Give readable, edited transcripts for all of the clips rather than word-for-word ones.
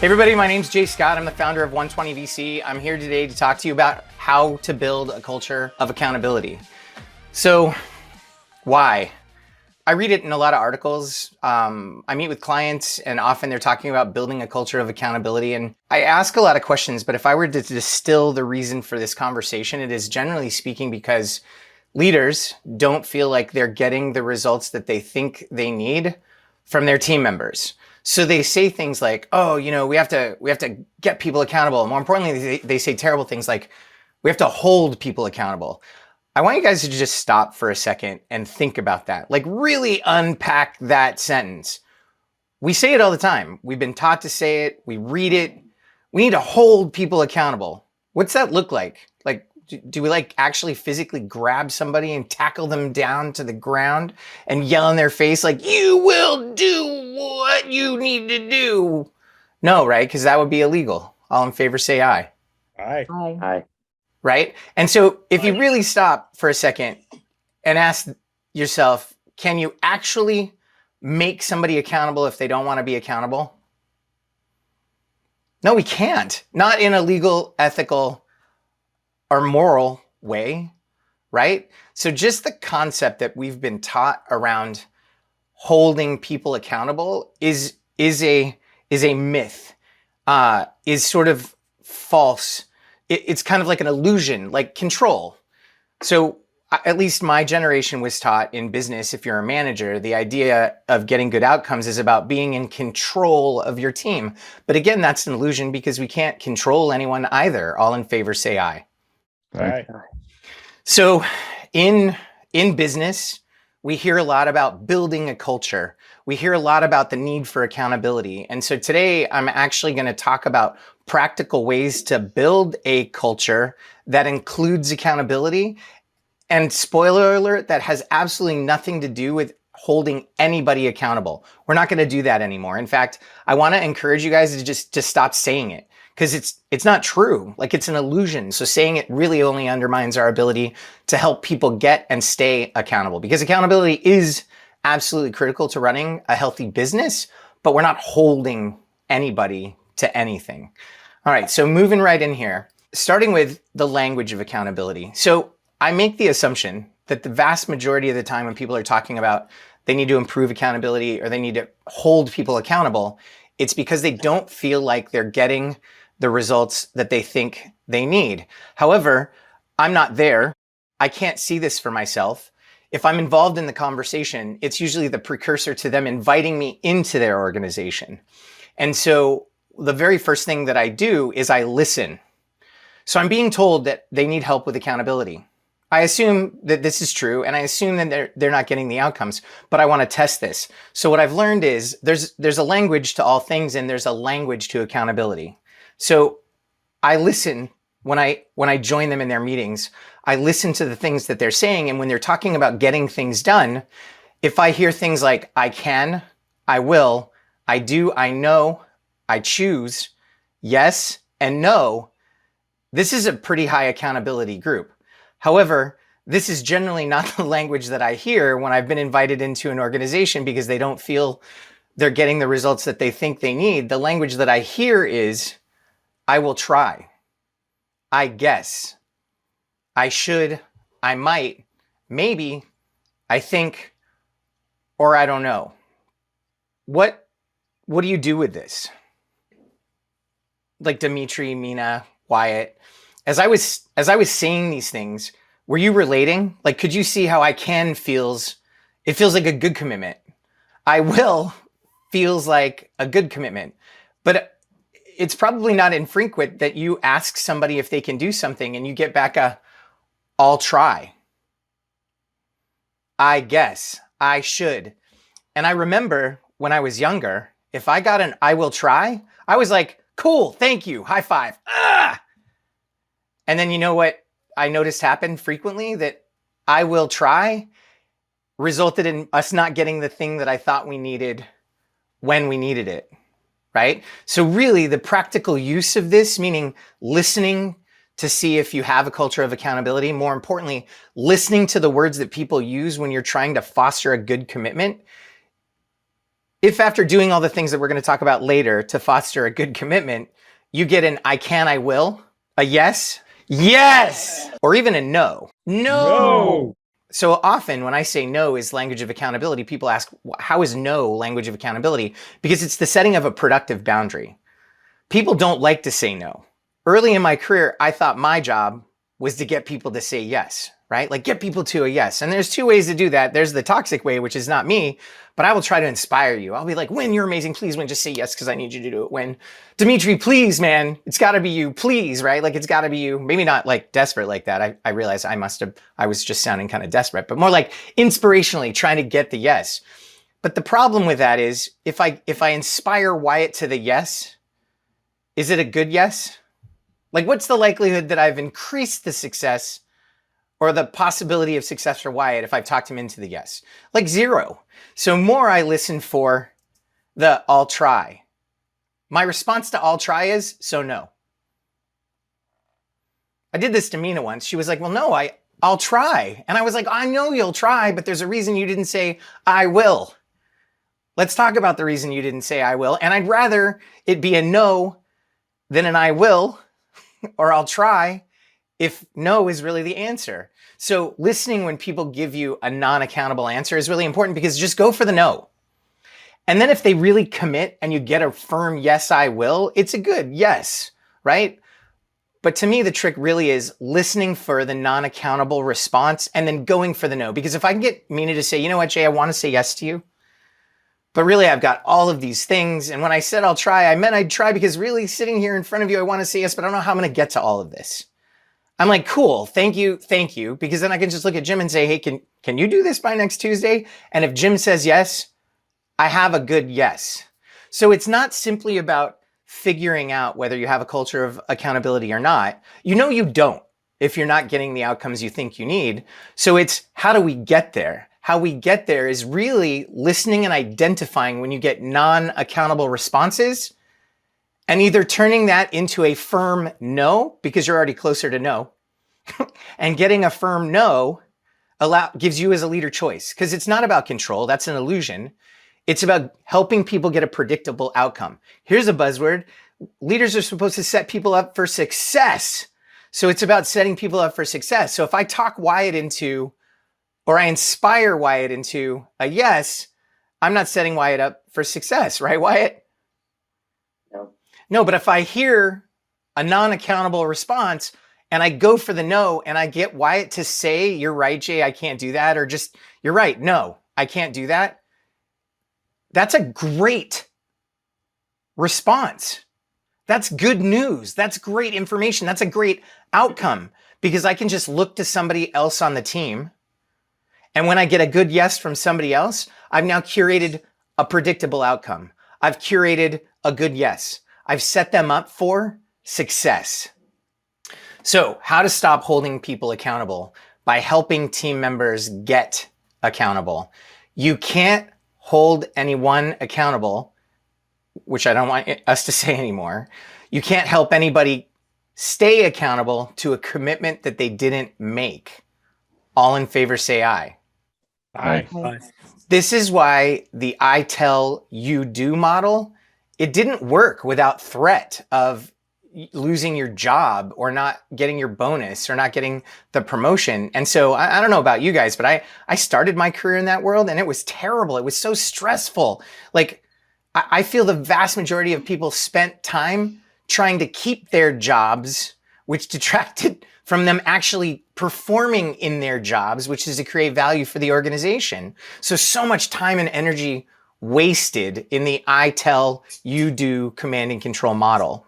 Hey everybody, my name's Jay Scott. I'm the founder of 120 VC. I'm here today to talk to you about how to build a culture of accountability. So, why? I read it in a lot of articles. I meet with clients and often they're talking about building a culture of accountability. And I ask a lot of questions, but if I were to distill the reason for this conversation, it is generally speaking because leaders don't feel like they're getting the results that they think they need from their team members. So they say things like, oh, we have to get people accountable. More importantly, they say terrible things like, we have to hold people accountable. I want you guys to just stop for a second and think about that. Like really unpack that sentence. We say it all the time. We've been taught to say it. We read it. We need to hold people accountable. What's that look like? Like, do we like actually physically grab somebody and tackle them down to the ground and yell in their face like, you will do what you need to do? No, right? Because that would be illegal. All in favor, say aye. Aye. Aye. Right? And so if you really stop for a second and ask yourself, can you actually make somebody accountable if they don't want to be accountable? No, we can't. Not in a legal, ethical, or moral way, right? So just the concept that we've been taught around holding people accountable is a myth, is sort of false. It's kind of like an illusion, like control. So at least my generation was taught in business, if you're a manager, the idea of getting good outcomes is about being in control of your team. But again, that's an illusion because we can't control anyone either. All in favor, say aye. Aye. So in business, we hear a lot about building a culture. We hear a lot about the need for accountability. And so today I'm actually going to talk about practical ways to build a culture that includes accountability. And spoiler alert, that has absolutely nothing to do with holding anybody accountable. We're not going to do that anymore. In fact, I want to encourage you guys to just stop saying it. Because it's not true, like it's an illusion. So saying it really only undermines our ability to help people get and stay accountable, because accountability is absolutely critical to running a healthy business, but we're not holding anybody to anything. All right, so moving right in here, starting with the language of accountability. So I make the assumption that the vast majority of the time when people are talking about they need to improve accountability or they need to hold people accountable, it's because they don't feel like they're getting the results that they think they need. However, I'm not there. I can't see this for myself. If I'm involved in the conversation, it's usually the precursor to them inviting me into their organization. And so the very first thing that I do is I listen. So I'm being told that they need help with accountability. I assume that this is true, and I assume that they're not getting the outcomes, but I want to test this. So what I've learned is there's a language to all things, and there's a language to accountability. So I listen when I join them in their meetings. I listen to the things that they're saying, and when they're talking about getting things done, if I hear things like I can, I will, I do, I know, I choose, yes, and no, this is a pretty high accountability group. However, this is generally not the language that I hear when I've been invited into an organization because they don't feel they're getting the results that they think they need. The language that I hear is, I will try, I guess, I should, I might, maybe, I think, or I don't know. What do you do with this? Like Dimitri, Mina, Wyatt, as I was saying these things, were you relating? Like, could you see how I can it feels like a good commitment. I will feels like a good commitment, but it's probably not infrequent that you ask somebody if they can do something and you get back I'll try, I guess, I should. And I remember when I was younger, if I got an I will try, I was like, cool, thank you, high five. And then you know what I noticed happened frequently? That I will try resulted in us not getting the thing that I thought we needed when we needed it, right? So really the practical use of this, meaning listening to see if you have a culture of accountability, more importantly, listening to the words that people use when you're trying to foster a good commitment, If after doing all the things that we're going to talk about later to foster a good commitment, you get an I can, I will, a yes, yes, or even a no. No. So often when I say no is language of accountability, people ask, how is no language of accountability? Because it's the setting of a productive boundary. People don't like to say no. Early in my career, I thought my job was to get people to say yes, right? Like get people to a yes. And there's two ways to do that. There's the toxic way, which is not me, but I will try to inspire you. I'll be like, Win, you're amazing. Please, Win, just say yes because I need you to do it. Win. Dimitri, please, man. It's got to be you. Please, right? Like it's got to be you. Maybe not like desperate like that. I realized I was just sounding kind of desperate, but more like inspirationally trying to get the yes. But the problem with that is if I inspire Wyatt to the yes, is it a good yes? Like what's the likelihood that I've increased the success or the possibility of success for Wyatt if I've talked him into the yes? Like 0. So more I listen for the I'll try. My response to I'll try is, so no. I did this to Mina once. She was like, well, no, I'll try. And I was like, I know you'll try, but there's a reason you didn't say I will. Let's talk about the reason you didn't say I will. And I'd rather it be a no than an I will or I'll try if no is really the answer. So listening when people give you a non-accountable answer is really important because just go for the no. And then if they really commit and you get a firm yes, I will, it's a good yes, right? But to me, the trick really is listening for the non-accountable response and then going for the no. Because if I can get Mina to say, you know what, Jay, I want to say yes to you, but really I've got all of these things. And when I said I'll try, I meant I'd try because really sitting here in front of you, I want to say yes, but I don't know how I'm going to get to all of this. I'm like, cool, thank you. Because then I can just look at Jim and say, hey, can you do this by next Tuesday? And if Jim says yes, I have a good yes. So it's not simply about figuring out whether you have a culture of accountability or not. You know you don't if you're not getting the outcomes you think you need. So it's how do we get there? How we get there is really listening and identifying when you get non-accountable responses and either turning that into a firm no, because you're already closer to no, and getting a firm no gives you as a leader choice, because it's not about control. That's an illusion. It's about helping people get a predictable outcome. Here's a buzzword. Leaders are supposed to set people up for success. So it's about setting people up for success. So if I talk Wyatt into, or I inspire Wyatt into a yes, I'm not setting Wyatt up for success, right, Wyatt? No, but if I hear a non-accountable response and I go for the no and I get Wyatt to say, you're right, Jay, I can't do that, or just, you're right, no, I can't do that. That's a great response. That's good news. That's great information. That's a great outcome because I can just look to somebody else on the team. And when I get a good yes from somebody else, I've now curated a predictable outcome. I've curated a good yes. I've set them up for success. So how to stop holding people accountable by helping team members get accountable. You can't hold anyone accountable, which I don't want us to say anymore. You can't help anybody stay accountable to a commitment that they didn't make. All in favor, say aye. Aye. Aye. This is why the I tell you do model, it didn't work without threat of losing your job or not getting your bonus or not getting the promotion. And so I don't know about you guys, but I started my career in that world and it was terrible. It was so stressful. Like I feel the vast majority of people spent time trying to keep their jobs, which detracted from them actually performing in their jobs, which is to create value for the organization. So much time and energy wasted in the I tell you do command and control model.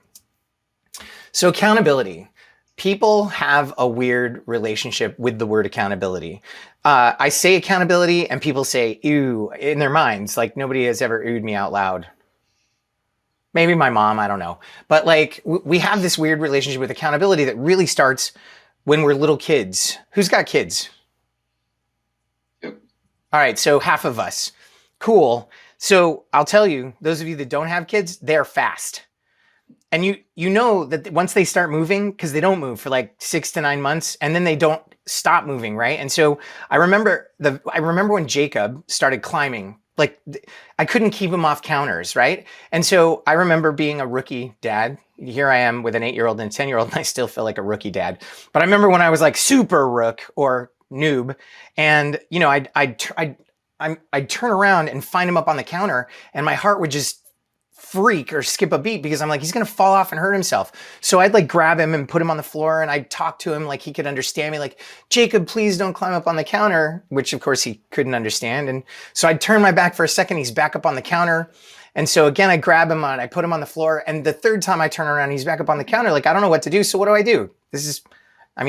So accountability. People have a weird relationship with the word accountability. I say accountability and people say, ew, in their minds, like nobody has ever oohed me out loud. Maybe my mom, I don't know. But like we have this weird relationship with accountability that really starts when we're little kids. Who's got kids? Yep. All right, so half of us. Cool. So I'll tell you, those of you that don't have kids, they're fast. And you know that once they start moving, because they don't move for like 6 to 9 months, and then they don't stop moving, right? And so I remember when Jacob started climbing I couldn't keep him off counters, right? And so I remember being a rookie dad. Here I am with an 8-year-old and a 10-year-old, and I still feel like a rookie dad. But I remember when I was like super rook or noob, and I'd turn around and find him up on the counter, and my heart would just freak or skip a beat because I'm like, he's gonna fall off and hurt himself. So I'd like grab him and put him on the floor, and I'd talk to him like he could understand me, like, Jacob, please don't climb up on the counter, which of course he couldn't understand. And so I'd turn my back for a second, he's back up on the counter. And so again, I grab him and I put him on the floor. And the third time I turn around, he's back up on the counter. Like, I don't know what to do. So what do I do?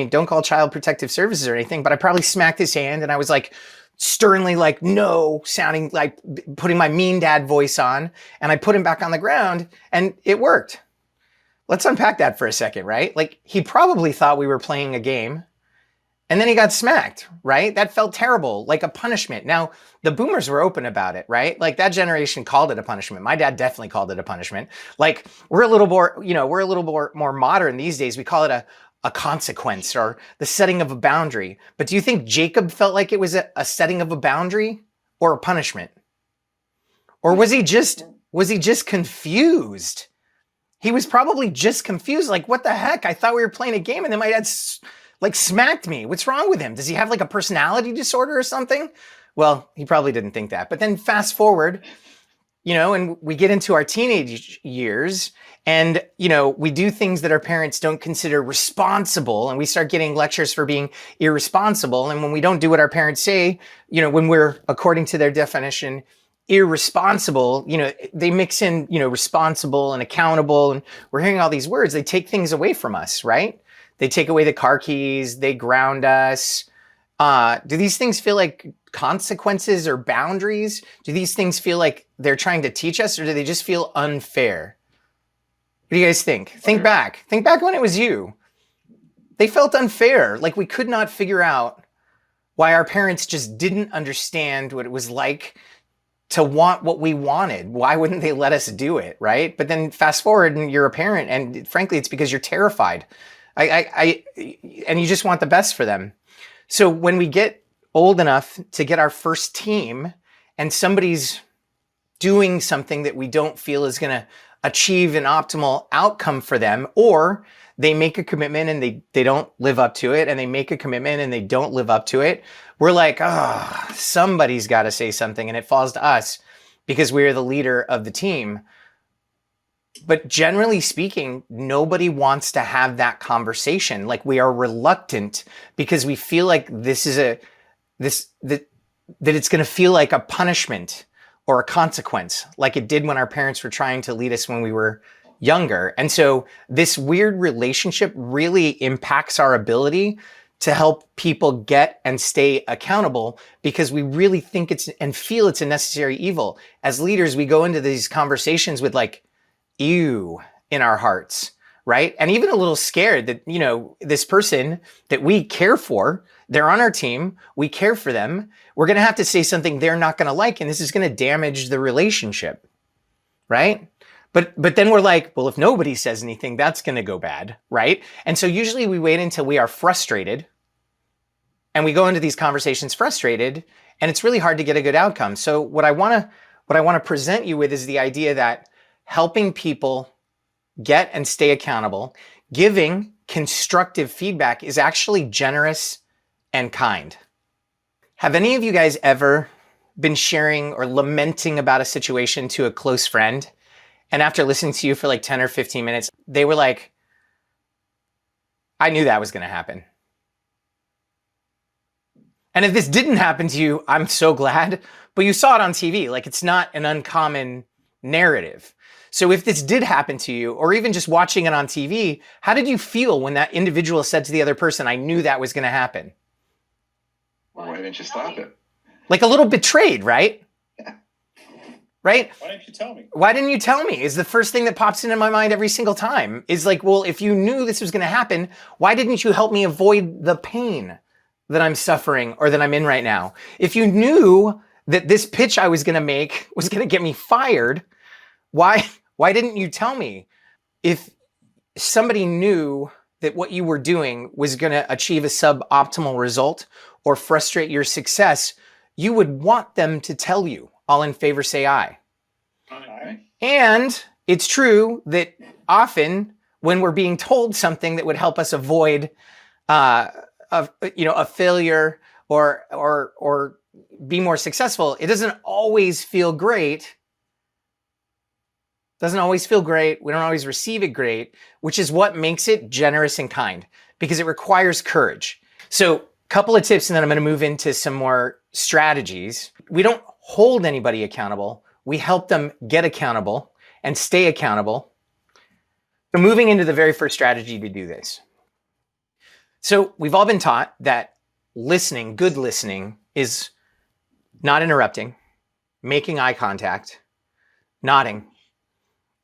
Don't call Child Protective Services or anything, but I probably smacked his hand, and I was like, sternly like no, sounding like putting my mean dad voice on, and I put him back on the ground, and it worked. Let's unpack that for a second, right? Like, he probably thought we were playing a game, and then he got smacked, right? That felt terrible, like a punishment. Now, the boomers were open about it, right? Like, that generation called it a punishment. My dad definitely called it a punishment. Like, we're a little more modern these days. We call it a consequence or the setting of a boundary. But do you think Jacob felt like it was a setting of a boundary or a punishment? Or was he just confused? He was probably just confused. Like, what the heck? I thought we were playing a game, and then my dad like smacked me. What's wrong with him? Does he have like a personality disorder or something? Well, he probably didn't think that. But then fast forward, and we get into our teenage years, and, we do things that our parents don't consider responsible, and we start getting lectures for being irresponsible. And when we don't do what our parents say, when we're, according to their definition, irresponsible, they mix in, responsible and accountable, and we're hearing all these words. They take things away from us, right? They take away the car keys, they ground us. Do these things feel like consequences or boundaries? Do these things feel like they're trying to teach us, or do they just feel unfair? What do you guys think? Think back when it was you. They felt unfair. Like, we could not figure out why our parents just didn't understand what it was like to want what we wanted. Why wouldn't they let us do it, right? But then fast forward and you're a parent, and frankly, it's because you're terrified. And you just want the best for them. So when we get old enough to get our first team, and somebody's doing something that we don't feel is going to achieve an optimal outcome for them, or they make a commitment and they don't live up to it, and they make a commitment and they don't live up to it, we're like, somebody's got to say something, and it falls to us because we're the leader of the team. But generally speaking, nobody wants to have that conversation. Like, we are reluctant because we feel like that it's going to feel like a punishment or a consequence, like it did when our parents were trying to lead us when we were younger. And so this weird relationship really impacts our ability to help people get and stay accountable, because we really think and feel it's a necessary evil. As leaders, we go into these conversations with like, ew in our hearts, right? And even a little scared that, this person that we care for, they're on our team, we care for them, we're going to have to say something they're not going to like, and this is going to damage the relationship, right? But then we're like, well, if nobody says anything, that's going to go bad, right? And so usually we wait until we are frustrated, and we go into these conversations frustrated, and it's really hard to get a good outcome. So what I want to present you with is the idea that helping people get and stay accountable, giving constructive feedback, is actually generous and kind. Have any of you guys ever been sharing or lamenting about a situation to a close friend, and after listening to you for like 10 or 15 minutes, they were like, I knew that was going to happen. And if this didn't happen to you, I'm so glad, but you saw it on TV. Like, it's not an uncommon narrative. So if this did happen to you, or even just watching it on TV, how did you feel when that individual said to the other person, I knew that was going to happen? Well, why didn't you stop it? Like a little betrayed, right? Yeah. Right? Why didn't you tell me? Why didn't you tell me? Is the first thing that pops into my mind every single time. Is like, well, if you knew this was going to happen, why didn't you help me avoid the pain that I'm suffering or that I'm in right now? If you knew that this pitch I was going to make was going to get me fired, why didn't you tell me? If somebody knew that what you were doing was going to achieve a suboptimal result or frustrate your success, you would want them to tell you. All in favor, say aye. Aye. And it's true that often when we're being told something that would help us avoid a failure or be more successful, it doesn't always feel great. Doesn't always feel great. We don't always receive it great, which is what makes it generous and kind, because it requires courage. So a couple of tips, and then I'm going to move into some more strategies. We don't hold anybody accountable. We help them get accountable and stay accountable. So moving into the very first strategy to do this. So we've all been taught that listening, good listening, is not interrupting, making eye contact, nodding,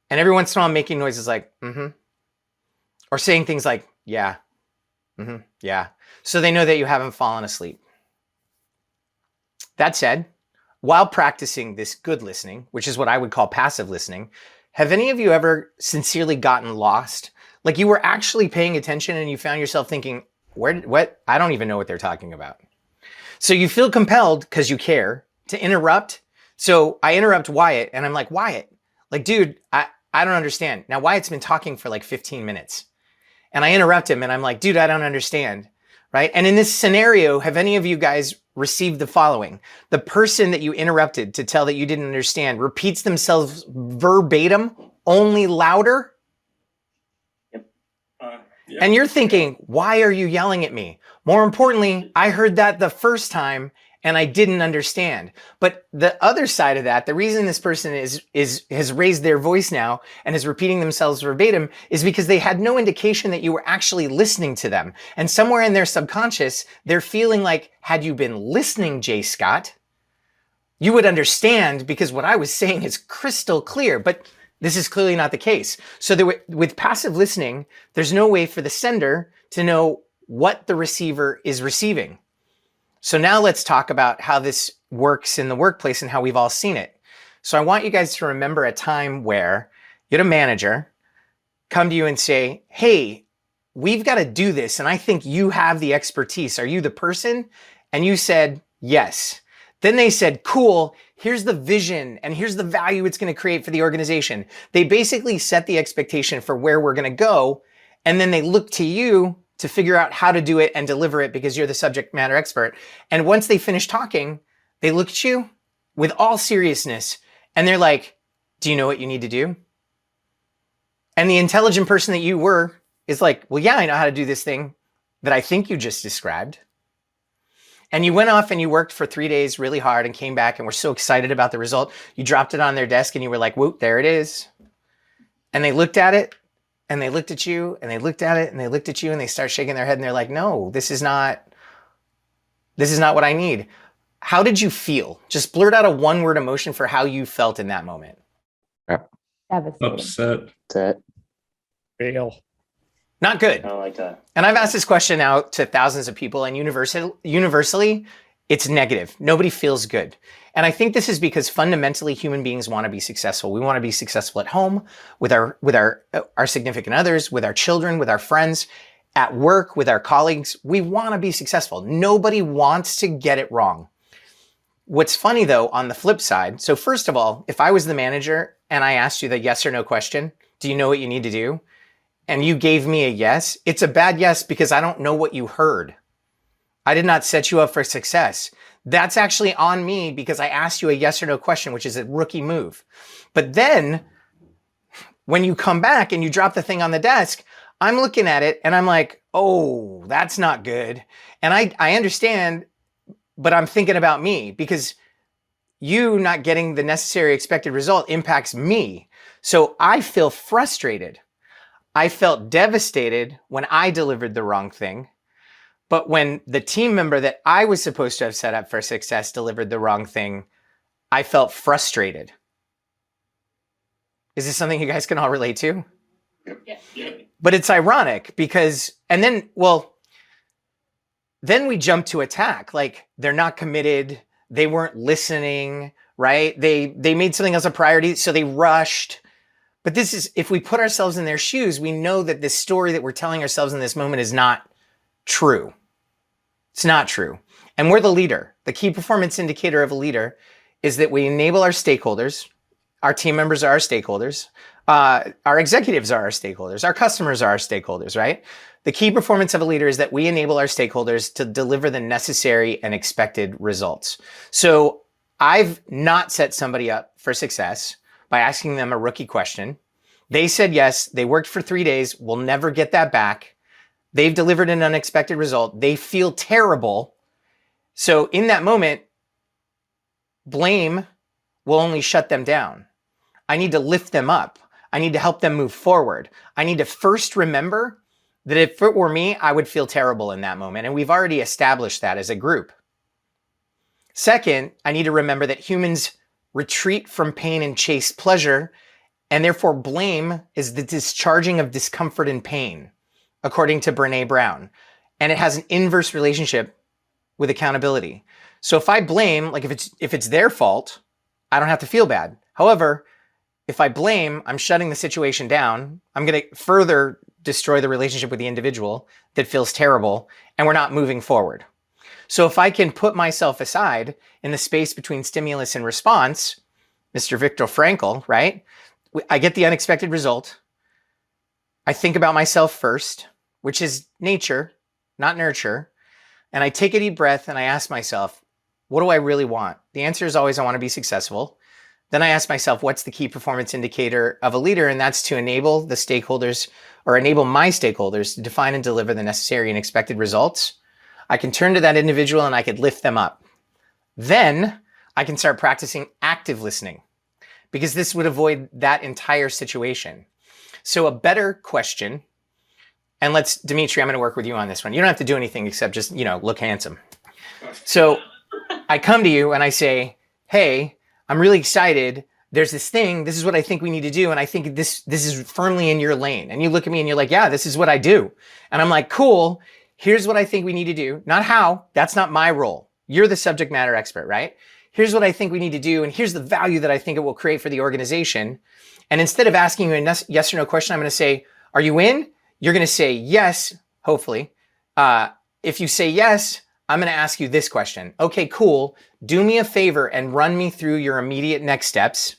and every once in a while making noises like, or saying things like, yeah, yeah, so they know that you haven't fallen asleep. That said, while practicing this good listening, which is what I would call passive listening, have any of you ever sincerely gotten lost? Like you were actually paying attention and you found yourself thinking, what? I don't even know what they're talking about. So you feel compelled, because you care, to interrupt. So I interrupt Wyatt and I'm like, Wyatt, like, dude, I don't understand. Now Wyatt's been talking for like 15 minutes and I interrupt him and I'm like, dude, I don't understand. Right? And in this scenario, have any of you guys received the following? The person that you interrupted to tell that you didn't understand repeats themselves verbatim, only louder. Yep. And you're thinking, why are you yelling at me? More importantly, I heard that the first time and I didn't understand. But the other side of that, the reason this person has raised their voice now and is repeating themselves verbatim is because they had no indication that you were actually listening to them. And somewhere in their subconscious, they're feeling like, had you been listening, Jay Scott, you would understand, because what I was saying is crystal clear. But this is clearly not the case. So with passive listening, there's no way for the sender to know what the receiver is receiving. So now let's talk about how this works in the workplace and how we've all seen it. So I want you guys to remember a time where you had a manager come to you and say, hey, we've got to do this, and I think you have the expertise. Are you the person? And you said, yes. Then they said, cool, here's the vision and here's the value it's going to create for the organization. They basically set the expectation for where we're going to go, and then they look to you to figure out how to do it and deliver it because you're the subject matter expert. And once they finish talking, they look at you with all seriousness and they're like, do you know what you need to do? And the intelligent person that you were is like, well, yeah, I know how to do this thing that I think you just described. And you went off and you worked for 3 days really hard and came back and were so excited about the result. You dropped it on their desk and you were like, whoop, there it is. And they looked at it and they looked at you and they looked at it and they looked at you and they start shaking their head and they're like, no, this is not what I need. How did you feel? Just blurt out a one-word emotion for how you felt in that moment. Upset. Fail. Not good. I like that. And I've asked this question out to thousands of people, and universally, it's negative. Nobody feels good. And I think this is because fundamentally human beings want to be successful. We want to be successful at home, with our significant others, with our children, with our friends, at work, with our colleagues. We want to be successful. Nobody wants to get it wrong. What's funny though, on the flip side, so first of all, if I was the manager and I asked you the yes or no question, do you know what you need to do? And you gave me a yes, it's a bad yes because I don't know what you heard. I did not set you up for success. That's actually on me because I asked you a yes or no question, which is a rookie move. But then when you come back and you drop the thing on the desk, I'm looking at it and I'm like, oh, that's not good. And I understand, but I'm thinking about me because you not getting the necessary expected result impacts me. So I feel frustrated. I felt devastated when I delivered the wrong thing. But when the team member that I was supposed to have set up for success delivered the wrong thing, I felt frustrated. Is this something you guys can all relate to? Yep. But it's ironic because, and then, well, then we jump to attack. Like they're not committed. They weren't listening, right? They made something else a priority, so they rushed. But this is, if we put ourselves in their shoes, we know that this story that we're telling ourselves in this moment is not true. It's not true. And we're the leader. The key performance indicator of a leader is that we enable our stakeholders. Our team members are our stakeholders. Our executives are our stakeholders. Our customers are our stakeholders, right? The key performance of a leader is that we enable our stakeholders to deliver the necessary and expected results. So I've not set somebody up for success by asking them a rookie question. They said yes. They worked for 3 days. We'll never get that back. They've delivered an unexpected result. They feel terrible. So in that moment, blame will only shut them down. I need to lift them up. I need to help them move forward. I need to first remember that if it were me, I would feel terrible in that moment. And we've already established that as a group. Second, I need to remember that humans retreat from pain and chase pleasure, and therefore blame is the discharging of discomfort and pain, according to Brené Brown. And it has an inverse relationship with accountability. So if I blame, like if it's their fault, I don't have to feel bad. However, if I blame, I'm shutting the situation down. I'm going to further destroy the relationship with the individual that feels terrible, and we're not moving forward. So if I can put myself aside in the space between stimulus and response, Mr. Viktor Frankl, right? I get the unexpected result. I think about myself first, which is nature, not nurture. And I take a deep breath and I ask myself, what do I really want? The answer is always, I want to be successful. Then I ask myself, what's the key performance indicator of a leader? And that's to enable the stakeholders, or enable my stakeholders, to define and deliver the necessary and expected results. I can turn to that individual and I could lift them up. Then I can start practicing active listening, because this would avoid that entire situation. So a better question, and Dimitri, I'm going to work with you on this one. You don't have to do anything except just, look handsome. So I come to you and I say, hey, I'm really excited. There's this thing. This is what I think we need to do. And I think this is firmly in your lane. And you look at me and you're like, yeah, this is what I do. And I'm like, cool. Here's what I think we need to do. Not how. That's not my role. You're the subject matter expert, right? Here's what I think we need to do. And here's the value that I think it will create for the organization. And instead of asking you a yes or no question, I'm going to say, are you in? You're going to say yes, hopefully. If you say yes, I'm going to ask you this question. Okay, cool. Do me a favor and run me through your immediate next steps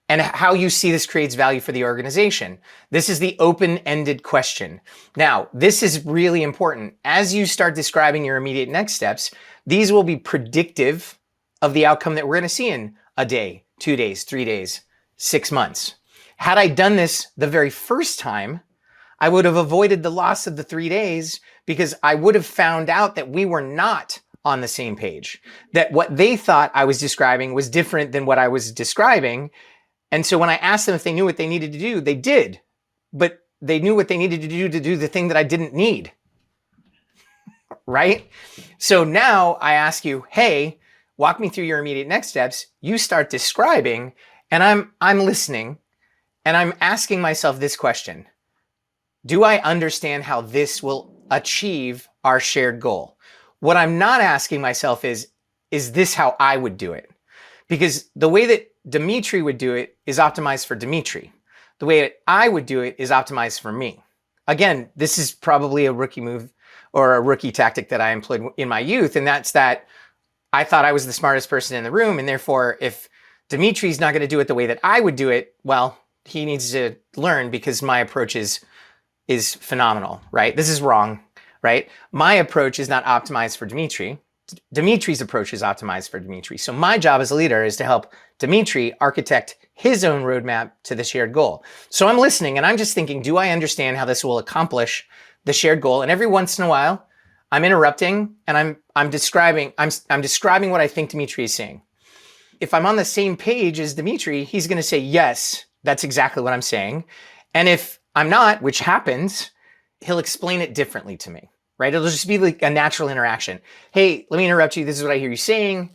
and how you see this creates value for the organization. This is the open-ended question. Now, this is really important. As you start describing your immediate next steps, these will be predictive of the outcome that we're going to see in a day, 2 days, 3 days, 6 months. Had I done this the very first time, I would have avoided the loss of the 3 days, because I would have found out that we were not on the same page, that what they thought I was describing was different than what I was describing. And so when I asked them if they knew what they needed to do, they did, but they knew what they needed to do the thing that I didn't need, right? So now I ask you, hey, walk me through your immediate next steps. You start describing, and I'm listening, and I'm asking myself this question. Do I understand how this will achieve our shared goal? What I'm not asking myself is this how I would do it? Because the way that Dimitri would do it is optimized for Dimitri. The way that I would do it is optimized for me. Again, this is probably a rookie move or a rookie tactic that I employed in my youth. And that's that I thought I was the smartest person in the room. And therefore, if Dimitri's not going to do it the way that I would do it, well, he needs to learn, because my approach is phenomenal, right? This is wrong, right? My approach is not optimized for Dimitri. Dimitri's approach is optimized for Dimitri. So my job as a leader is to help Dimitri architect his own roadmap to the shared goal. So I'm listening and I'm just thinking, do I understand how this will accomplish the shared goal? And every once in a while, I'm interrupting and I'm describing what I think Dimitri is saying. If I'm on the same page as Dimitri, he's going to say, yes, that's exactly what I'm saying. And if I'm not, which happens, he'll explain it differently to me, right? It'll just be like a natural interaction. Hey, let me interrupt you. This is what I hear you saying.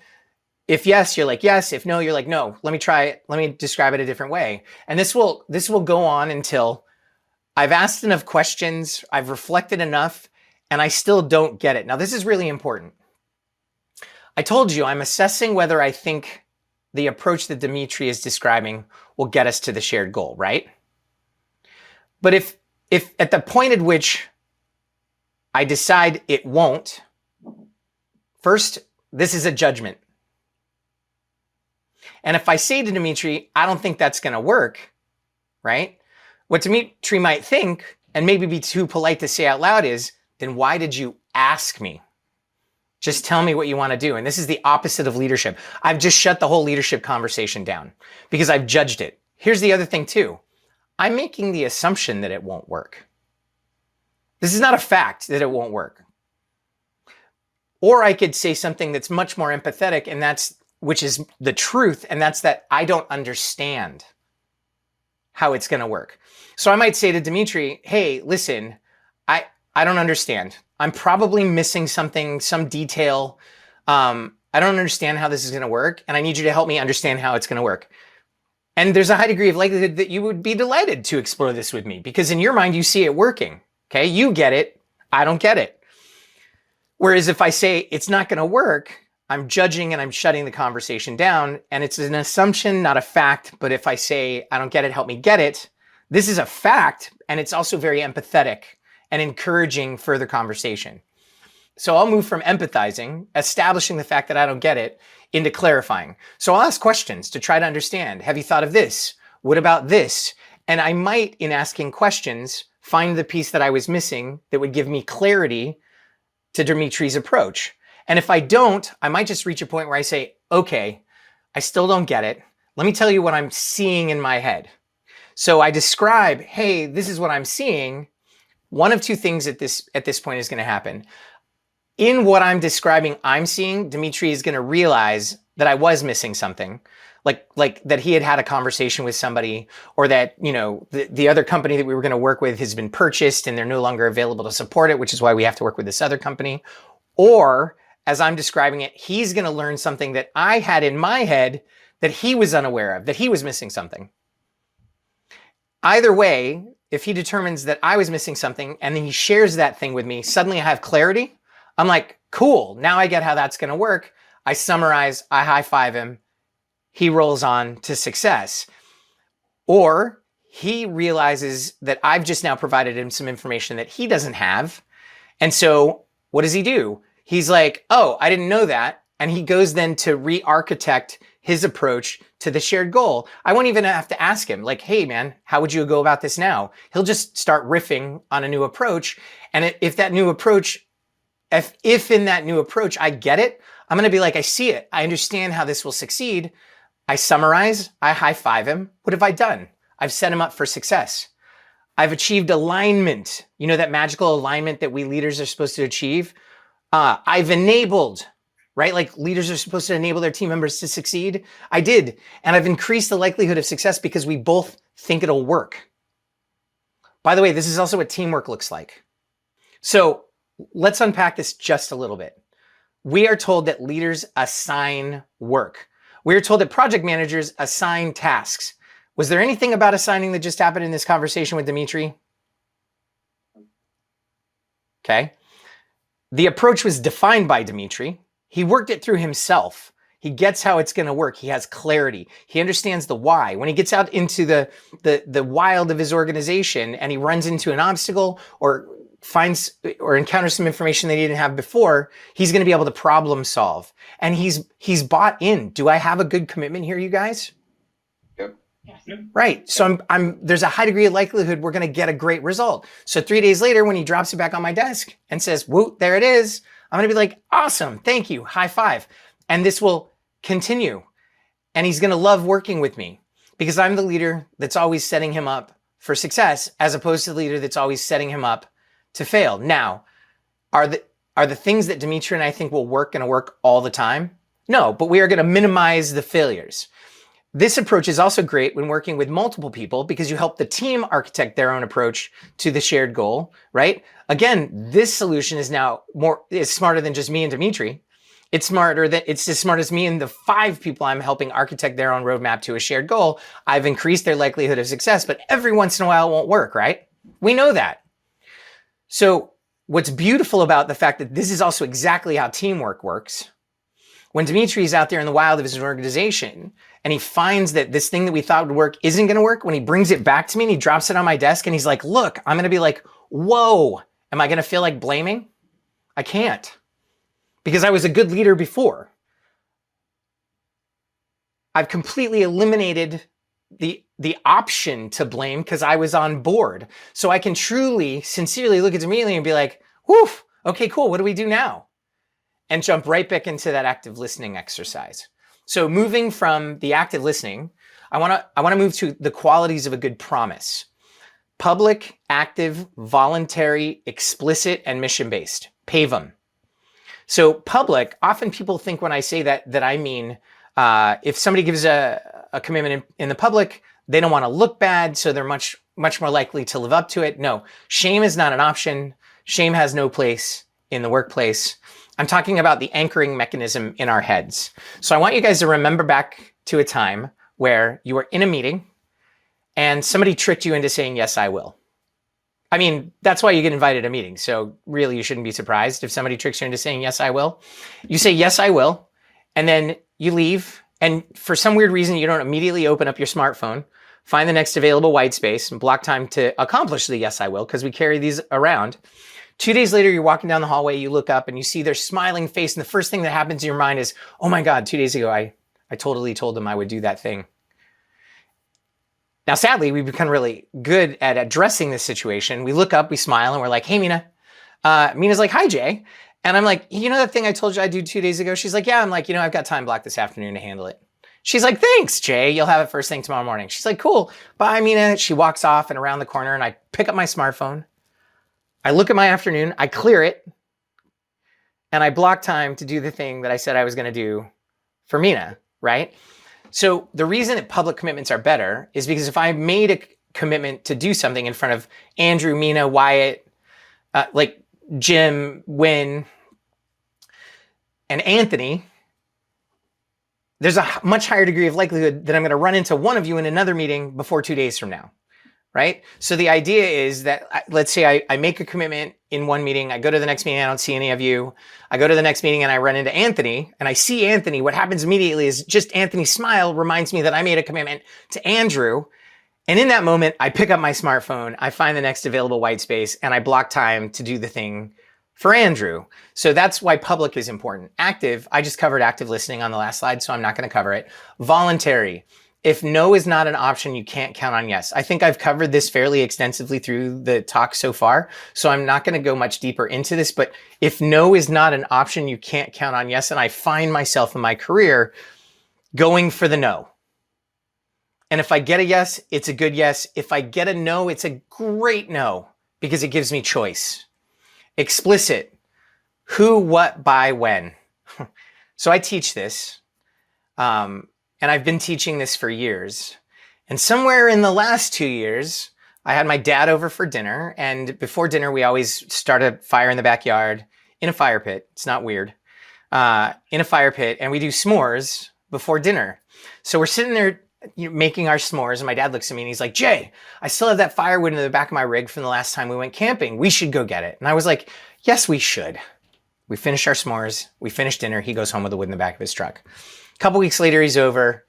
If yes, you're like, yes. If no, you're like, no, let me try it. Let me describe it a different way. And this will go on until I've asked enough questions, I've reflected enough, and I still don't get it. Now, this is really important. I told you I'm assessing whether I think the approach that Dimitri is describing will get us to the shared goal, right? But if at the point at which I decide it won't, first, this is a judgment. And if I say to Dimitri, I don't think that's going to work, right? What Dimitri might think, and maybe be too polite to say out loud, is, then why did you ask me? Just tell me what you want to do. And this is the opposite of leadership. I've just shut the whole leadership conversation down because I've judged it. Here's the other thing too. I'm making the assumption that it won't work. This is not a fact that it won't work. Or I could say something that's much more empathetic, and which is the truth, and that's that I don't understand how it's going to work. So I might say to Dimitri, hey, listen, I don't understand. I'm probably missing something, some detail. I don't understand how this is going to work, and I need you to help me understand how it's going to work. And there's a high degree of likelihood that you would be delighted to explore this with me, because in your mind, you see it working. Okay, you get it. I don't get it. Whereas if I say it's not going to work, I'm judging and I'm shutting the conversation down, and it's an assumption, not a fact. But if I say, I don't get it, help me get it, this is a fact, and it's also very empathetic and encouraging further conversation. So I'll move from empathizing, establishing the fact that I don't get it, into clarifying. So I'll ask questions to try to understand. Have you thought of this? What about this? And I might, in asking questions, find the piece that I was missing that would give me clarity to Dimitri's approach. And if I don't, I might just reach a point where I say, okay, I still don't get it. Let me tell you what I'm seeing in my head. So I describe, hey, this is what I'm seeing. One of two things at this point is going to happen. In what I'm describing, I'm seeing, Dimitri is going to realize that I was missing something, like that he had a conversation with somebody, or that, you know, the other company that we were going to work with has been purchased and they're no longer available to support it, which is why we have to work with this other company. Or as I'm describing it, he's going to learn something that I had in my head that he was unaware of, that he was missing something. Either way, if he determines that I was missing something and then he shares that thing with me, suddenly I have clarity. I'm like, cool, now I get how that's going to work. I summarize, I high five him. He rolls on to success. Or he realizes that I've just now provided him some information that he doesn't have. And so what does he do? He's like, oh, I didn't know that. And he goes then to re-architect his approach to the shared goal. I won't even have to ask him, like, hey man, how would you go about this now? He'll just start riffing on a new approach. And if that new approach, if in that new approach I get it, I'm going to be like, I see it. I understand how this will succeed. I summarize, I high five him. What have I done? I've set him up for success. I've achieved alignment. You know, that magical alignment that we leaders are supposed to achieve. I've enabled, right? Like leaders are supposed to enable their team members to succeed. I did. And I've increased the likelihood of success because we both think it'll work. By the way, this is also what teamwork looks like. So let's unpack this just a little bit. We are told that leaders assign work. We are told that project managers assign tasks. Was there anything about assigning that just happened in this conversation with Dimitri? Okay. The approach was defined by Dimitri. He worked it through himself. He gets how it's going to work. He has clarity. He understands the why. When he gets out into the wild of his organization and he runs into an obstacle or finds or encounters some information that he didn't have before, he's going to be able to problem solve. And he's bought in. Do I have a good commitment here, you guys? Yep. Yes. Right. So there's a high degree of likelihood we're going to get a great result. So 3 days later, when he drops it back on my desk and says, whoa, there it is, I'm going to be like, awesome. Thank you. High five. And this will continue. And he's going to love working with me because I'm the leader that's always setting him up for success, as opposed to the leader that's always setting him up to fail. Now, are the things that Dimitri and I think will work going to work all the time? No, but we are going to minimize the failures. This approach is also great when working with multiple people because you help the team architect their own approach to the shared goal, right? Again, this solution is smarter than just me and Dimitri. It's as smart as me and the 5 people I'm helping architect their own roadmap to a shared goal. I've increased their likelihood of success, but every once in a while it won't work, right? We know that. So what's beautiful about the fact that this is also exactly how teamwork works, when Dimitri is out there in the wild of his organization and he finds that this thing that we thought would work isn't going to work, when he brings it back to me and he drops it on my desk and he's like, look, I'm going to be like, whoa, am I going to feel like blaming? I can't, because I was a good leader before. I've completely eliminated the option to blame because I was on board. So I can truly, sincerely look at Amelia and be like, woof, okay, cool. What do we do now? And jump right back into that active listening exercise. So moving from the active listening, I want to move to the qualities of a good promise. Public, active, voluntary, explicit, and mission-based. PAVE them. So public, often people think when I say that I mean if somebody gives a commitment in the public, they don't want to look bad, so they're much more likely to live up to it. No, shame is not an option. Shame has no place in the workplace. I'm talking about the anchoring mechanism in our heads. So I want you guys to remember back to a time where you were in a meeting and somebody tricked you into saying, yes, I will. I mean, that's why you get invited to meetings. So really, you shouldn't be surprised if somebody tricks you into saying, yes, I will. You say, yes, I will. And then you leave. And for some weird reason, you don't immediately open up your smartphone, find the next available white space and block time to accomplish the yes, I will, because we carry these around. 2 days later, you're walking down the hallway, you look up and you see their smiling face. And the first thing that happens in your mind is, oh my God, 2 days ago, I totally told them I would do that thing. Now, sadly, we've become really good at addressing this situation. We look up, we smile, and we're like, hey, Mina. Mina's like, hi, Jay. And I'm like, you know that thing I told you I'd do 2 days ago? She's like, yeah. I'm like, I've got time blocked this afternoon to handle it. She's like, thanks, Jay. You'll have it first thing tomorrow morning. She's like, cool. Bye, Mina. She walks off and around the corner, and I pick up my smartphone. I look at my afternoon, I clear it, and I block time to do the thing that I said I was going to do for Mina, right? So the reason that public commitments are better is because if I made a commitment to do something in front of Andrew, Mina, Wyatt, like Jim, Wynn, and Anthony, there's a much higher degree of likelihood that I'm going to run into one of you in another meeting before 2 days from now, right? So the idea is that, let's say I make a commitment in one meeting, I go to the next meeting, I don't see any of you. I go to the next meeting and I run into Anthony and I see Anthony. What happens immediately is just Anthony's smile reminds me that I made a commitment to Andrew. And in that moment, I pick up my smartphone, I find the next available white space, and I block time to do the thing for Andrew. So that's why public is important. Active, I just covered active listening on the last slide, so I'm not going to cover it. Voluntary. If no is not an option, you can't count on yes. I think I've covered this fairly extensively through the talk so far, so I'm not going to go much deeper into this, but if no is not an option, you can't count on yes. And I find myself in my career going for the no. And if I get a yes, it's a good yes. If I get a no, it's a great no because it gives me choice. Explicit. Who, what, by, when. So I teach this. And I've been teaching this for years. And somewhere in the last 2 years, I had my dad over for dinner. And before dinner, we always start a fire in the backyard in a fire pit. It's not weird. In a fire pit. And we do s'mores before dinner. So we're sitting there making our s'mores. And my dad looks at me and he's like, Jay, I still have that firewood in the back of my rig from the last time we went camping. We should go get it. And I was like, yes, we should. We finished our s'mores. We finished dinner. He goes home with the wood in the back of his truck. A couple weeks later, he's over.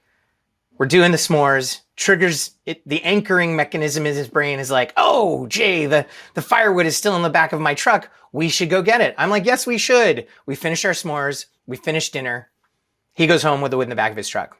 We're doing the s'mores. Triggers it. The anchoring mechanism in his brain is like, oh, Jay, the firewood is still in the back of my truck. We should go get it. I'm like, yes, we should. We finished our s'mores. We finished dinner. He goes home with the wood in the back of his truck.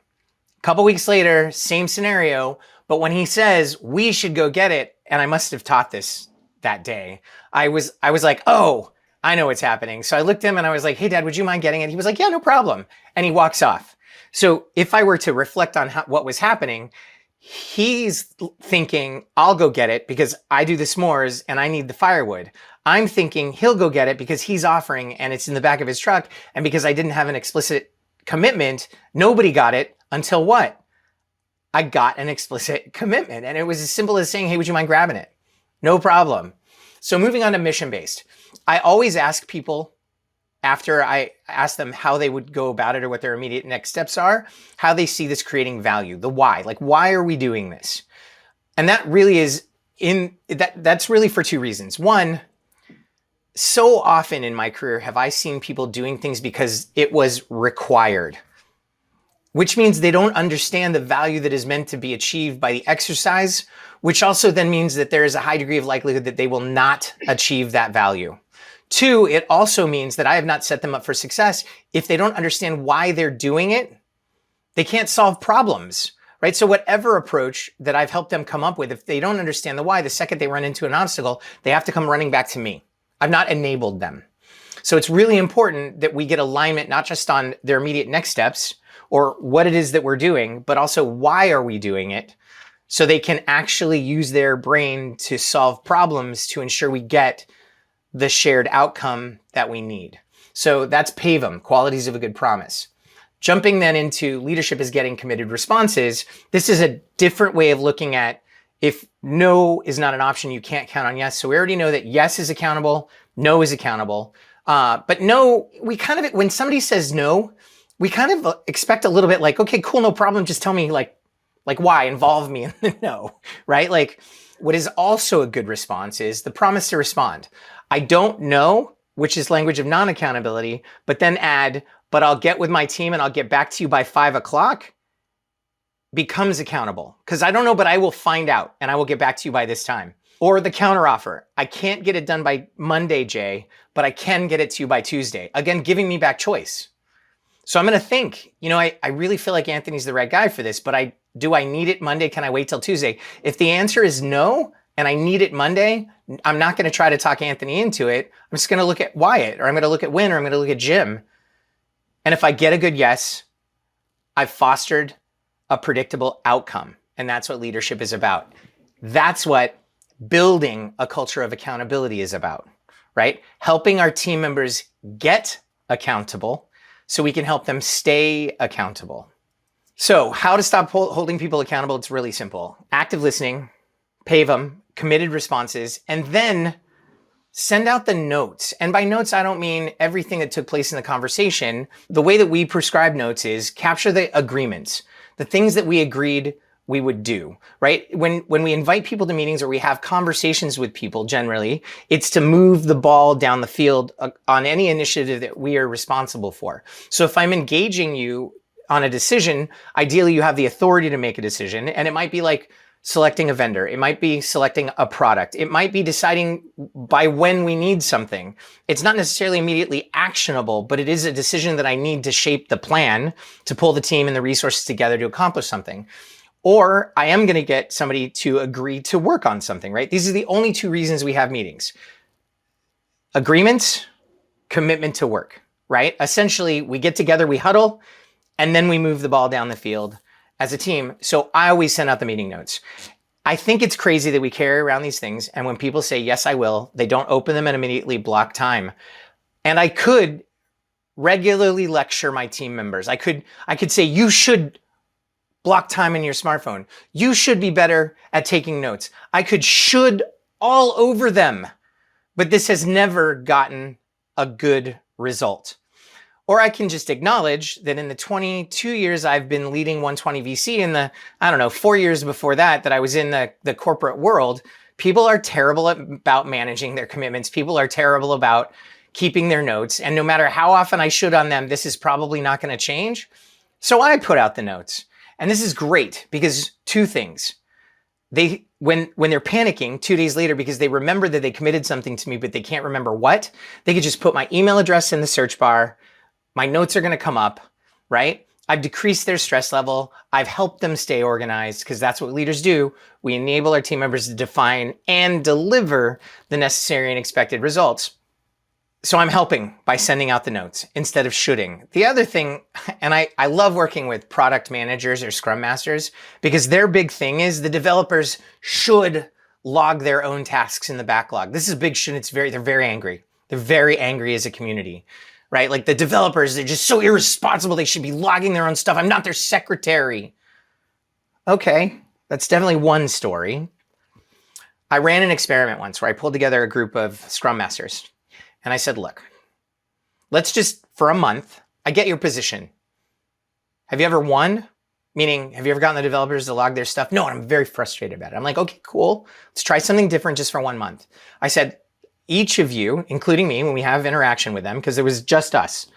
A couple weeks later, same scenario. But when he says, we should go get it, and I must have taught this that day, I was like, oh, I know what's happening. So I looked at him and I was like, hey, Dad, would you mind getting it? He was like, yeah, no problem. And he walks off. So if I were to reflect on what was happening, he's thinking, I'll go get it because I do the s'mores and I need the firewood. I'm thinking he'll go get it because he's offering and it's in the back of his truck. And because I didn't have an explicit commitment, nobody got it until what? I got an explicit commitment. And it was as simple as saying, hey, would you mind grabbing it? No problem. So moving on to mission-based. I always ask people after I ask them how they would go about it or what their immediate next steps are, how they see this creating value, the why, like why are we doing this? And that really is that's really for two reasons. One, so often in my career have I seen people doing things because it was required, which means they don't understand the value that is meant to be achieved by the exercise, which also then means that there is a high degree of likelihood that they will not achieve that value. Two, it also means that I have not set them up for success if they don't understand why they're doing it They can't solve problems, right? So whatever approach that I've helped them come up with, if they don't understand the why, the second they run into an obstacle, they have to come running back to me. I've not enabled them. So it's really important that we get alignment, not just on their immediate next steps or what it is that we're doing, but also why are we doing it, so they can actually use their brain to solve problems to ensure we get the shared outcome that we need. So that's PAVM, qualities of a good promise. Jumping then into leadership is getting committed responses. This is a different way of looking at, if no is not an option, you can't count on yes. So we already know that yes is accountable, no is accountable. But no, we kind of, when somebody says no, we kind of expect a little bit like, okay, cool, no problem. Just tell me like why, involve me in the no, right? Like, what is also a good response is the promise to respond. I don't know, which is language of non-accountability, but then add, but I'll get with my team and I'll get back to you by 5 o'clock, becomes accountable. Because I don't know, but I will find out and I will get back to you by this time. Or the counteroffer. I can't get it done by Monday, Jay, but I can get it to you by Tuesday. Again, giving me back choice. So I'm going to think, I really feel like Anthony's the right guy for this, but do I need it Monday? Can I wait till Tuesday? If the answer is no, and I need it Monday, I'm not going to try to talk Anthony into it. I'm just going to look at Wyatt, or I'm going to look at Win, or I'm going to look at Jim. And if I get a good yes, I've fostered a predictable outcome. And that's what leadership is about. That's what building a culture of accountability is about, right? Helping our team members get accountable so we can help them stay accountable. So how to stop holding people accountable? It's really simple. Active listening, PAVM, committed responses, and then send out the notes. And by notes, I don't mean everything that took place in the conversation. The way that we prescribe notes is capture the agreements, the things that we agreed we would do, right? When we invite people to meetings or we have conversations with people, generally, it's to move the ball down the field on any initiative that we are responsible for. So if I'm engaging you on a decision, ideally you have the authority to make a decision, and it might be like selecting a vendor. It might be selecting a product. It might be deciding by when we need something. It's not necessarily immediately actionable, but it is a decision that I need to shape the plan to pull the team and the resources together to accomplish something. Or I am going to get somebody to agree to work on something, right? These are the only two reasons we have meetings. Agreements, commitment to work, right? Essentially, we get together, we huddle, and then we move the ball down the field as a team. So I always send out the meeting notes. I think it's crazy that we carry around these things, and when people say, yes, I will, they don't open them and immediately block time. And I could regularly lecture my team members. I could say, you should block time in your smartphone. You should be better at taking notes. I should all over them, but this has never gotten a good result. Or I can just acknowledge that in the 22 years I've been leading 120 VC, in the, 4 years before that I was in the corporate world, people are terrible about managing their commitments. People are terrible about keeping their notes. And no matter how often I should on them, this is probably not going to change. So I put out the notes. And this is great because two things. When they're panicking 2 days later because they remember that they committed something to me, but they can't remember what, they could just put my email address in the search bar. My notes are going to come up, right? I've decreased their stress level. I've helped them stay organized, because that's what leaders do. We enable our team members to define and deliver the necessary and expected results. So I'm helping by sending out the notes instead of shoulding. The other thing, and I love working with product managers or scrum masters, because their big thing is the developers should log their own tasks in the backlog. This is big should. They're very angry. They're very angry as a community, right? Like the developers, they're just so irresponsible. They should be logging their own stuff. I'm not their secretary. Okay, that's definitely one story. I ran an experiment once where I pulled together a group of scrum masters. And I said, look, let's just, for a month, I get your position. Have you ever won? Meaning, have you ever gotten the developers to log their stuff? No, and I'm very frustrated about it. I'm like, okay, cool. Let's try something different just for 1 month. I said, each of you, including me, when we have interaction with them, because it was just us,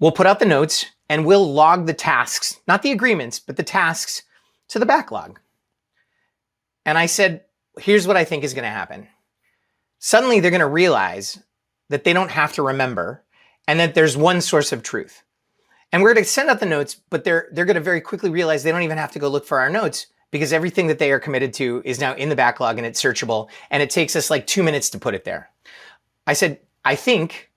we'll put out the notes and we'll log the tasks, not the agreements, but the tasks to the backlog. And I said, here's what I think is going to happen. Suddenly, they're going to realize that they don't have to remember, and that there's one source of truth. And we're going to send out the notes, but they're going to very quickly realize they don't even have to go look for our notes because everything that they are committed to is now in the backlog and it's searchable. And it takes us like 2 minutes to put it there. I said, I think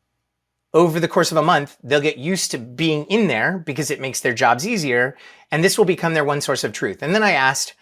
over the course of a month, they'll get used to being in there because it makes their jobs easier. And this will become their one source of truth. And then I asked,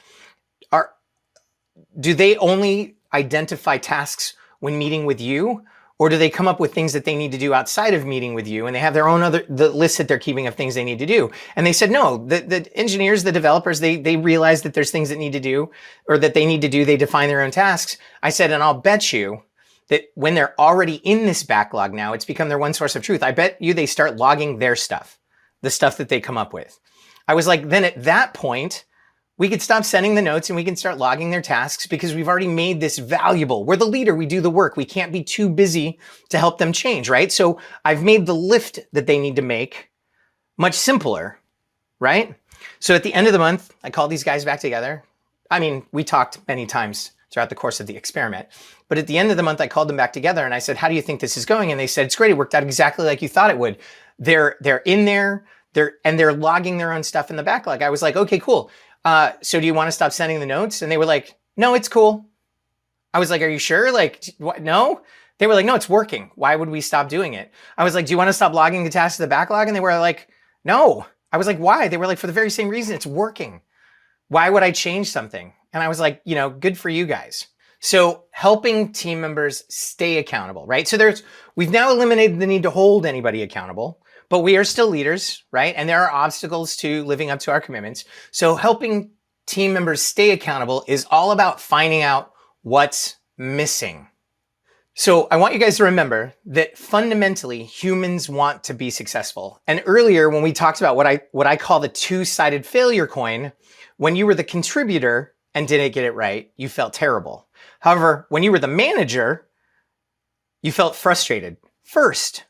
do they only identify tasks when meeting with you? Or do they come up with things that they need to do outside of meeting with you? And they have their own the list that they're keeping of things they need to do. And they said, no, the engineers, the developers, they realize that there's things that need to do or that they need to do. They define their own tasks. I said, and I'll bet you that when they're already in this backlog now, it's become their one source of truth. I bet you they start logging their stuff, the stuff that they come up with. I was like, then at that point, we could stop sending the notes and we can start logging their tasks because we've already made this valuable. We're the leader, we do the work. We can't be too busy to help them change, right? So I've made the lift that they need to make much simpler, right? So at the end of the month, I called these guys back together. I mean, we talked many times throughout the course of the experiment. But at the end of the month, I called them back together and I said, how do you think this is going? And they said, it's great. It worked out exactly like you thought it would. They're in there, they're logging their own stuff in the backlog. I was like, okay, cool. So do you want to stop sending the notes? And they were like, no, it's cool. I was like, are you sure? Like, what? No? They were like, no, it's working. Why would we stop doing it? I was like, do you want to stop logging the tasks to the backlog? And they were like, no. I was like, why? They were like, for the very same reason, it's working. Why would I change something? And I was like, good for you guys. So helping team members stay accountable, right? So we've now eliminated the need to hold anybody accountable, but we are still leaders, right? And there are obstacles to living up to our commitments. So helping team members stay accountable is all about finding out what's missing. So I want you guys to remember that fundamentally humans want to be successful. And earlier when we talked about what I call the two-sided failure coin, when you were the contributor and didn't get it right, you felt terrible. However, when you were the manager, you felt frustrated first.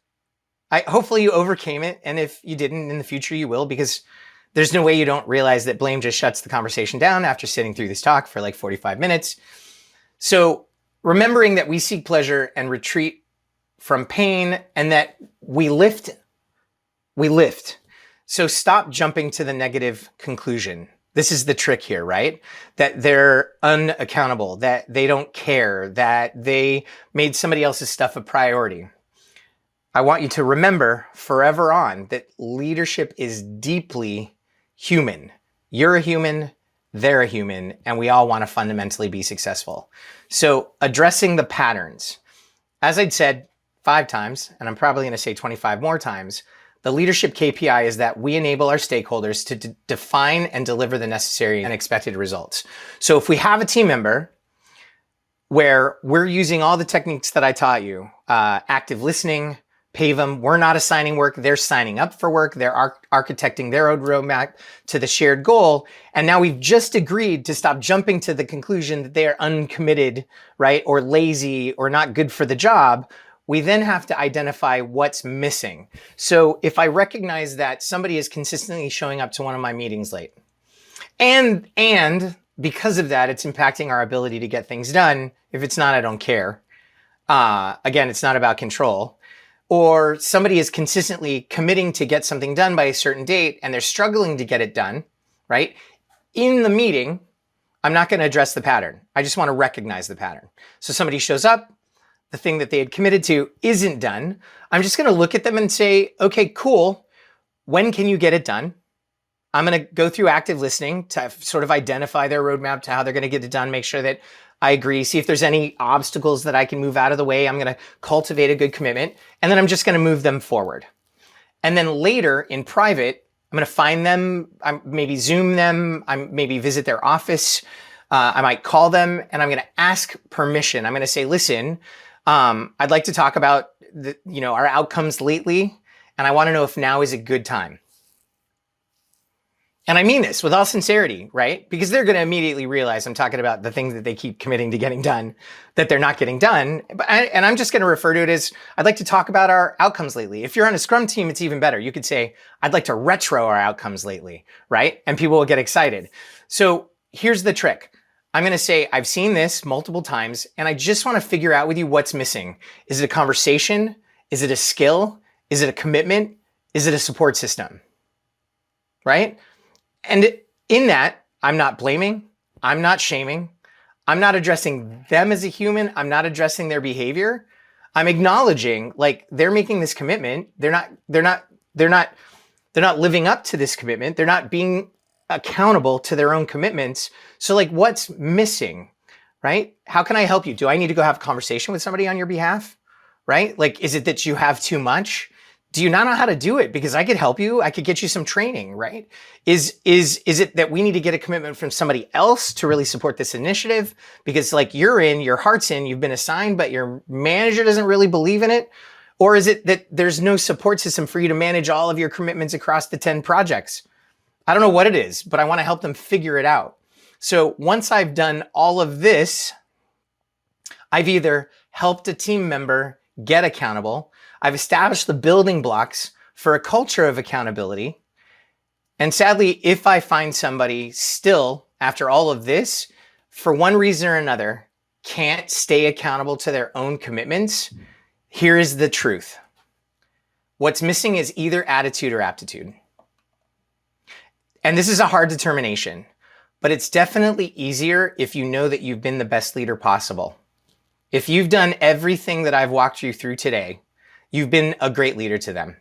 Hopefully you overcame it. And if you didn't, in the future you will, because there's no way you don't realize that blame just shuts the conversation down after sitting through this talk for like 45 minutes. So remembering that we seek pleasure and retreat from pain and that we lift. So stop jumping to the negative conclusion. This is the trick here, right? That they're unaccountable, that they don't care, that they made somebody else's stuff a priority. I want you to remember forever on that leadership is deeply human. You're a human, they're a human, and we all want to fundamentally be successful. So addressing the patterns. As I'd said 5 times, and I'm probably going to say 25 more times, the leadership KPI is that we enable our stakeholders to define and deliver the necessary and expected results. So if we have a team member where we're using all the techniques that I taught you, active listening, pave them. We're not assigning work. They're signing up for work. They're architecting their own roadmap to the shared goal. And now we've just agreed to stop jumping to the conclusion that they are uncommitted, right? Or lazy or not good for the job. We then have to identify what's missing. So if I recognize that somebody is consistently showing up to one of my meetings late, and because of that, it's impacting our ability to get things done. If it's not, I don't care. Again, it's not about control. Or somebody is consistently committing to get something done by a certain date and they're struggling to get it done, right? In the meeting, I'm not going to address the pattern. I just want to recognize the pattern. So somebody shows up, the thing that they had committed to isn't done. I'm just going to look at them and say, okay, cool. When can you get it done? I'm going to go through active listening to sort of identify their roadmap to how they're going to get it done, make sure that I agree, see if there's any obstacles that I can move out of the way. I'm going to cultivate a good commitment, and then I'm just going to move them forward. And then later in private, I'm going to find them, maybe Zoom them, maybe visit their office. I might call them and I'm going to ask permission. I'm going to say, listen, I'd like to talk about our outcomes lately, and I want to know if now is a good time. And I mean this with all sincerity, right? Because they're going to immediately realize I'm talking about the things that they keep committing to getting done, that they're not getting done. And I'm just going to refer to it as, I'd like to talk about our outcomes lately. If you're on a Scrum team, it's even better. You could say, I'd like to retro our outcomes lately, right? And people will get excited. So here's the trick. I'm going to say, I've seen this multiple times, and I just want to figure out with you what's missing. Is it a conversation? Is it a skill? Is it a commitment? Is it a support system? right? And in that, I'm not blaming, I'm not shaming, I'm not addressing them as a human, I'm not addressing their behavior. I'm acknowledging like they're making this commitment. They're not living up to this commitment. They're not being accountable to their own commitments. So like what's missing, right? How can I help you? Do I need to go have a conversation with somebody on your behalf, right? Like, is it that you have too much? Do you not know how to do it? Because I could help you. I could get you some training, right? Is it that we need to get a commitment from somebody else to really support this initiative? Because like your heart's in, you've been assigned, but your manager doesn't really believe in it? Or is it that there's no support system for you to manage all of your commitments across the 10 projects? I don't know what it is, but I want to help them figure it out. So once I've done all of this, I've either helped a team member get accountable, I've established the building blocks for a culture of accountability. And sadly, if I find somebody still, after all of this, for one reason or another, can't stay accountable to their own commitments, here is the truth. What's missing is either attitude or aptitude. And this is a hard determination, but it's definitely easier if you know that you've been the best leader possible. If you've done everything that I've walked you through today, you've been a great leader to them.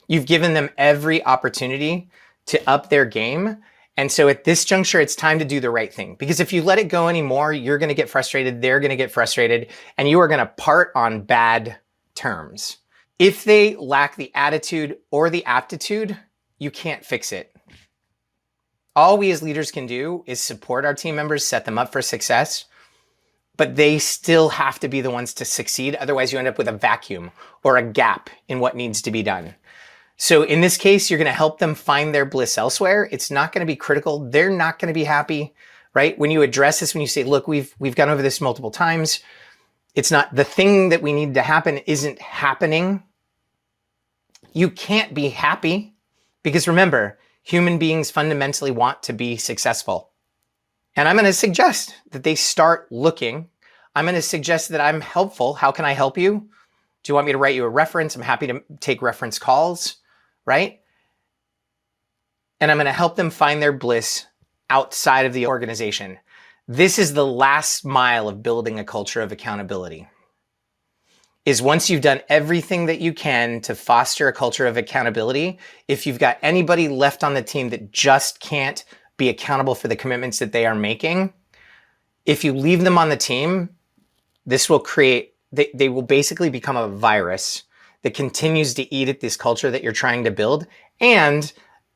You've given them every opportunity to up their game. And so at this juncture, it's time to do the right thing. Because if you let it go anymore, you're going to get frustrated, they're going to get frustrated, and you are going to part on bad terms. If they lack the attitude or the aptitude, you can't fix it. All we as leaders can do is support our team members, set them up for success, but they still have to be the ones to succeed. Otherwise, you end up with a vacuum or a gap in what needs to be done. So in this case, you're going to help them find their bliss elsewhere. It's not going to be critical. They're not going to be happy, right? When you address this, when you say, look, we've gone over this multiple times. It's not the thing that we need to happen isn't happening. You can't be happy because remember, human beings fundamentally want to be successful. And I'm going to suggest that they start looking. I'm going to suggest that I'm helpful. How can I help you? Do you want me to write you a reference? I'm happy to take reference calls, right? And I'm going to help them find their bliss outside of the organization. This is the last mile of building a culture of accountability. Is once you've done everything that you can to foster a culture of accountability, if you've got anybody left on the team that just can't be accountable for the commitments that they are making, if you leave them on the team, this will create, they will basically become a virus that continues to eat at this culture that you're trying to build. And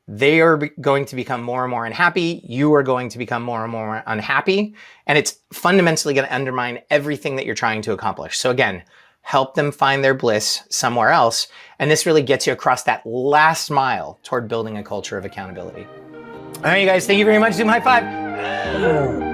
they are going to become more and more unhappy. You are going to become more and more unhappy. And it's fundamentally going to undermine everything that you're trying to accomplish. So again, help them find their bliss somewhere else. And this really gets you across that last mile toward building a culture of accountability. All right, you guys, thank you very much. Do my high five.